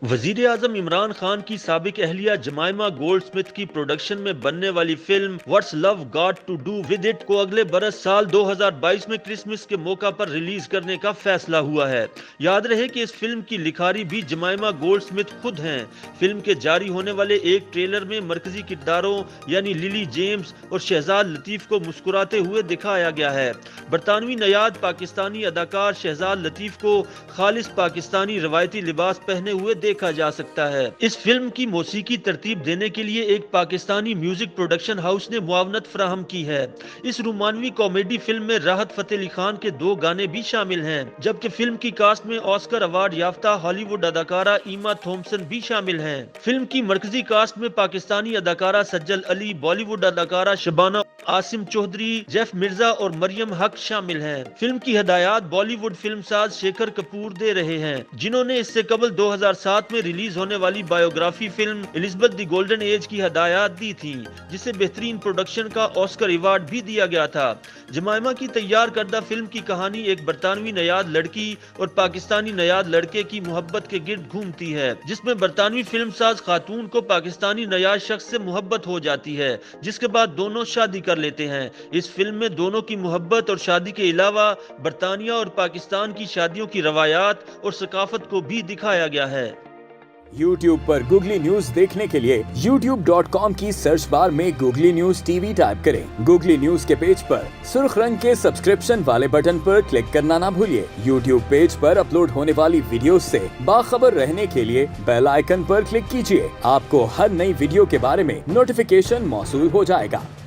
वजीर आजम इमरान खान की साबिक अहलिया जमाइमा गोल्ड स्मिथ की प्रोडक्शन में बनने वाली film what's love got to do with it को अगले बरस साल 2022 में क्रिसमस के मौका पर रिलीज करने का फैसला हुआ है। याद रहे कि इस फिल्म की लिखारी भी जमाइमा गोल्ड स्मिथ खुद हैं। फिल्म के जारी होने वाले एक ट्रेलर में मरकजी किरदारों यानी लिली जेम्स और शहजाद लतीफ को मुस्कुराते हुए दिखाया गया है। बरतानवी नयाद पाकिस्तानी अदाकार शहजाद लतीफ को खालिस पाकिस्तानी रवायती लिबास पहने हुए देखा जा सकता है। इस फिल्म की मौसीकी तरतीब देने के लिए एक पाकिस्तानी म्यूजिक प्रोडक्शन हाउस ने मुआवनत फराहम की है। इस रोमानवी कॉमेडी फिल्म में राहत फतेह अली खान के 2 गाने भी शामिल हैं, जबकि फिल्म की कास्ट में ऑस्कर अवार्ड याफ्ता हॉलीवुड अदाकारा ईमा थॉम्पसन भी शामिल हैं। फिल्म की मरकजी कास्ट में पाकिस्तानी अदाकारा सज्जल अली, बॉलीवुड अदाकारा शबाना आसिम चौधरी, जेफ मिर्जा और मरियम हक शामिल हैं। फिल्म की हिदायत बॉलीवुड फिल्मसाज शेखर कपूर दे रहे हैं, जिन्होंने इससे कबल 2007 में रिलीज होने वाली biography film Elizabeth the golden age की हिदायत दी थी, जिसे बेहतरीन प्रोडक्शन का ऑस्कर अवार्ड भी दिया गया था। जमाइमा की तैयार करदा फिल्म की कहानी एक बरतानवी नयाद लड़की और पाकिस्तानी नयाद लड़के की मोहब्बत के गिर्द घूमती है, जिसमें बरतानवी फिल्मसाज खातून को पाकिस्तानी नयाद शख्स से मोहब्बत हो जाती है, जिसके बाद दोनों शादी कर लेते हैं। इस फिल्म में दोनों की मोहब्बत और शादी के अलावा बरतानिया और पाकिस्तान की शादियों की रवायात और सकाफत को भी दिखाया गया है। YouTube पर गूगली न्यूज देखने के लिए youtube.com की सर्च बार में गूगली न्यूज टीवी टाइप करें। गूगली न्यूज के पेज पर सुर्ख रंग के सब्सक्रिप्शन वाले बटन पर क्लिक करना ना भूलिए। YouTube पेज पर अपलोड होने वाली वीडियो से बाखबर रहने के लिए बेल आइकन पर क्लिक कीजिए। आपको हर नई वीडियो के बारे में नोटिफिकेशन मौसूल हो जाएगा।